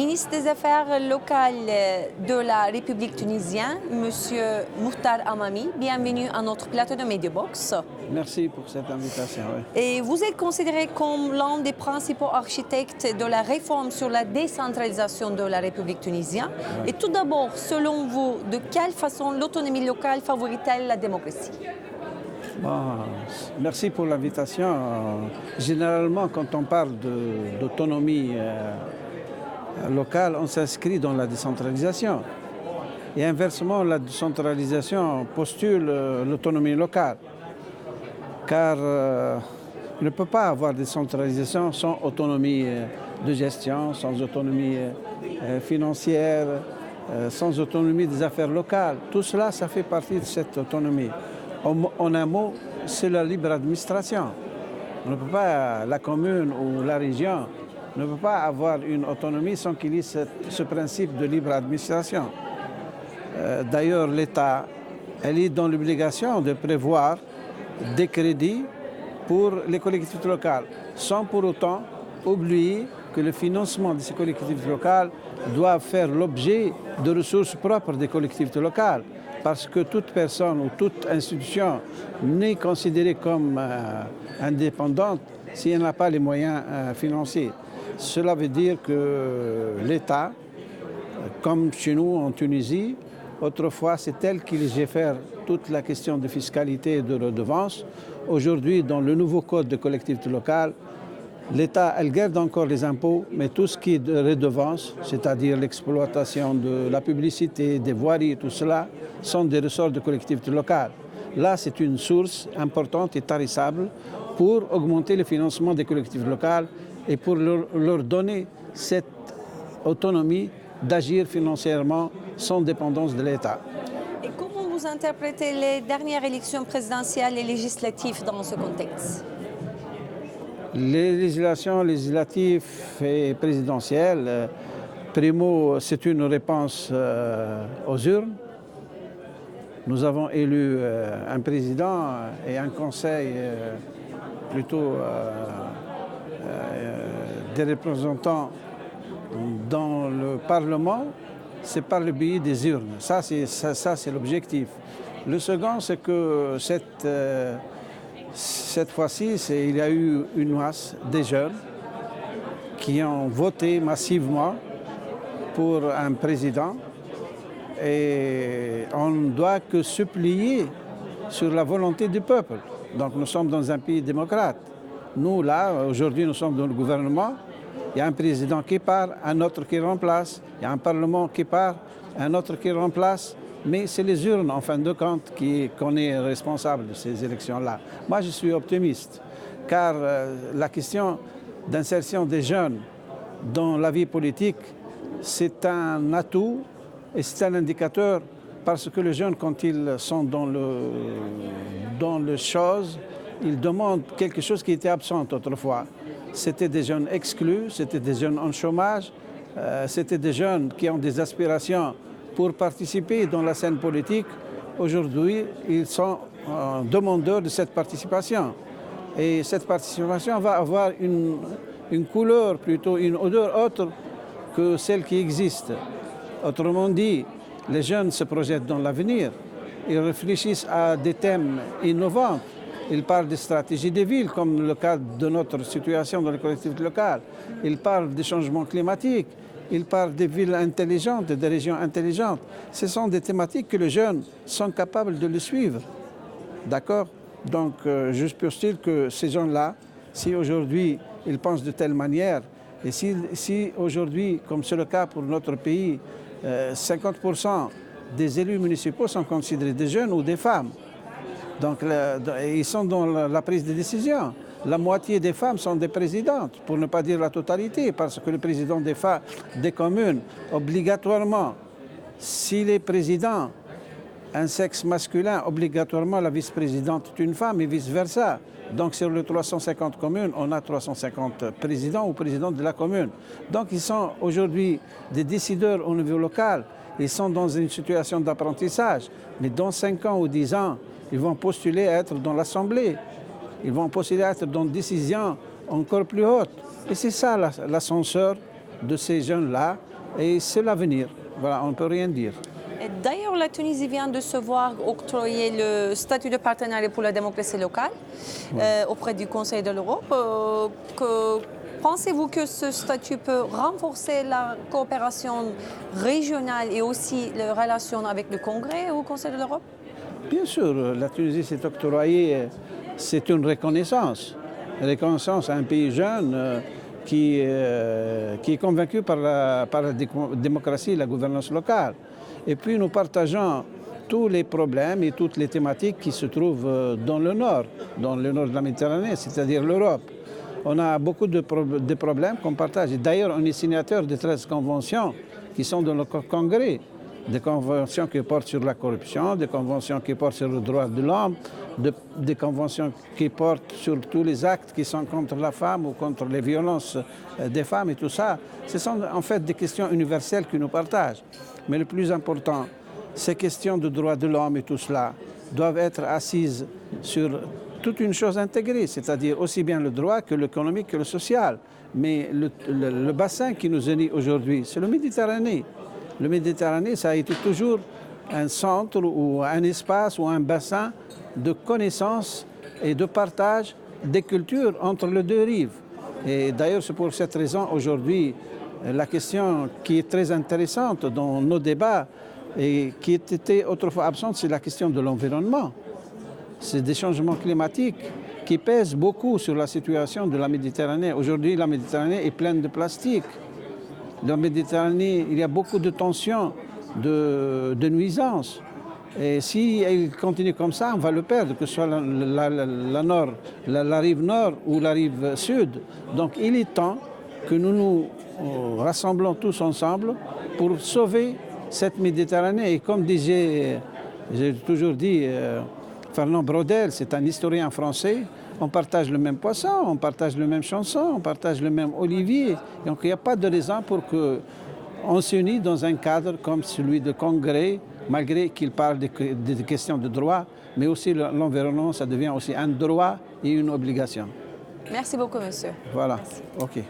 ministre des Affaires locales de la République tunisienne, M. Mouhtar Hamami. Bienvenue à notre plateau de Mediabox. Merci pour cette invitation. Oui. Et vous êtes considéré comme l'un des principaux architectes de la réforme sur la décentralisation de la République tunisienne. Oui. Et tout d'abord, selon vous, de quelle façon l'autonomie locale favorise-t-elle la démocratie? Bon, merci pour l'invitation. Généralement, quand on parle d'autonomie locale, on s'inscrit dans la décentralisation. Et inversement, la décentralisation postule l'autonomie locale. Car on ne peut pas avoir décentralisation sans autonomie de gestion, sans autonomie financière, sans autonomie des affaires locales. Tout cela, ça fait partie de cette autonomie. En un mot, c'est la libre administration. On ne peut pas, la commune ou la région ne peut pas avoir une autonomie sans qu'il y ait ce principe de libre administration. D'ailleurs, l'État, elle est dans l'obligation de prévoir des crédits pour les collectivités locales, sans pour autant oublier que le financement de ces collectivités locales doit faire l'objet de ressources propres des collectivités locales. Parce que toute personne ou toute institution n'est considérée comme indépendante si elle n'a pas les moyens financiers. Cela veut dire que l'État, comme chez nous en Tunisie, autrefois c'est elle qui gère toute la question de fiscalité et de redevance. Aujourd'hui, dans le nouveau code de collectivité locale, l'État, elle garde encore les impôts, mais tout ce qui est de redevance, c'est-à-dire l'exploitation de la publicité, des voiries, tout cela, sont des ressorts de collectivités locales. Là, c'est une source importante et tarissable pour augmenter le financement des collectivités locales et pour leur donner cette autonomie d'agir financièrement sans dépendance de l'État. Et comment vous interprétez les dernières élections présidentielles et législatives dans ce contexte? Les législatives et présidentielles, primo, c'est une réponse aux urnes. Nous avons élu un président et un conseil plutôt des représentants dans le Parlement. C'est par le biais des urnes. Ça, c'est l'objectif. Le second, c'est que cette fois-ci, il y a eu une masse de jeunes qui ont voté massivement pour un président et on ne doit que se plier sur la volonté du peuple. Donc nous sommes dans un pays démocrate. Nous, là, aujourd'hui, nous sommes dans le gouvernement. Il y a un président qui part, un autre qui remplace. Il y a un parlement qui part, un autre qui remplace. Mais c'est les urnes, en fin de compte, qu'on est responsable de ces élections-là. Moi, je suis optimiste, car la question d'insertion des jeunes dans la vie politique, c'est un atout et c'est un indicateur, parce que les jeunes, quand ils sont dans les choses, ils demandent quelque chose qui était absent autrefois. C'était des jeunes exclus, c'était des jeunes en chômage, c'était des jeunes qui ont des aspirations pour participer dans la scène politique. Aujourd'hui, ils sont demandeurs de cette participation. Et cette participation va avoir une couleur, plutôt une odeur autre que celle qui existe. Autrement dit, les jeunes se projettent dans l'avenir. Ils réfléchissent à des thèmes innovants. Ils parlent de stratégie des villes, comme le cas de notre situation dans les collectivités locales. Ils parlent des changements climatiques. Ils parlent des villes intelligentes, des régions intelligentes. Ce sont des thématiques que les jeunes sont capables de le suivre. D'accord? Donc, je postule que ces gens-là, si aujourd'hui ils pensent de telle manière, et si aujourd'hui, comme c'est le cas pour notre pays, 50% des élus municipaux sont considérés des jeunes ou des femmes. Donc, ils sont dans la prise de décision. La moitié des femmes sont des présidentes, pour ne pas dire la totalité, parce que le président des communes, obligatoirement, s'il est président, un sexe masculin, obligatoirement la vice-présidente est une femme et vice-versa. Donc sur les 350 communes, on a 350 présidents ou présidentes de la commune. Donc ils sont aujourd'hui des décideurs au niveau local, ils sont dans une situation d'apprentissage, mais dans 5 ans ou 10 ans, ils vont postuler à être dans l'Assemblée. Ils vont postuler à être dans des décisions encore plus hautes. Et c'est ça l'ascenseur de ces jeunes-là et c'est l'avenir. Voilà, on ne peut rien dire. D'ailleurs, la Tunisie vient de se voir octroyer le statut de partenariat pour la démocratie locale auprès du Conseil de l'Europe. Pensez-vous que ce statut peut renforcer la coopération régionale et aussi les relations avec le Congrès ou le Conseil de l'Europe? Bien sûr, la Tunisie s'est octroyée, c'est une reconnaissance. Reconnaissance à un pays jeune qui est convaincu par la démocratie et la gouvernance locale. Et puis nous partageons tous les problèmes et toutes les thématiques qui se trouvent dans le nord de la Méditerranée, c'est-à-dire l'Europe. On a beaucoup de problèmes qu'on partage. D'ailleurs, on est signataire de 13 conventions qui sont dans le Congrès. Des conventions qui portent sur la corruption, des conventions qui portent sur le droit de l'homme, des conventions qui portent sur tous les actes qui sont contre la femme ou contre les violences des femmes et tout ça. Ce sont en fait des questions universelles qui nous partagent. Mais le plus important, ces questions de droits de l'homme et tout cela doivent être assises sur toute une chose intégrée, c'est-à-dire aussi bien le droit que l'économique que le social. Mais le bassin qui nous unit aujourd'hui, c'est le Méditerranée. Le Méditerranée, ça a été toujours un centre ou un espace ou un bassin de connaissances et de partage des cultures entre les deux rives. Et d'ailleurs, c'est pour cette raison aujourd'hui, la question qui est très intéressante dans nos débats et qui était autrefois absente, c'est la question de l'environnement. C'est des changements climatiques qui pèsent beaucoup sur la situation de la Méditerranée. Aujourd'hui, la Méditerranée est pleine de plastique. Dans la Méditerranée, il y a beaucoup de tensions, de nuisances. Et si elle continue comme ça, on va le perdre, que ce soit la rive nord ou la rive sud. Donc il est temps que nous nous rassemblons tous ensemble pour sauver cette Méditerranée. Et comme disait, j'ai toujours dit, Fernand Braudel, c'est un historien français, on partage le même poisson, on partage le même chanson, on partage le même olivier. Donc il n'y a pas de raison pour qu'on s'unisse dans un cadre comme celui de Congrès, malgré qu'il parle des questions de droit, mais aussi l'environnement, ça devient aussi un droit et une obligation. Merci beaucoup, monsieur. Voilà, Merci. OK.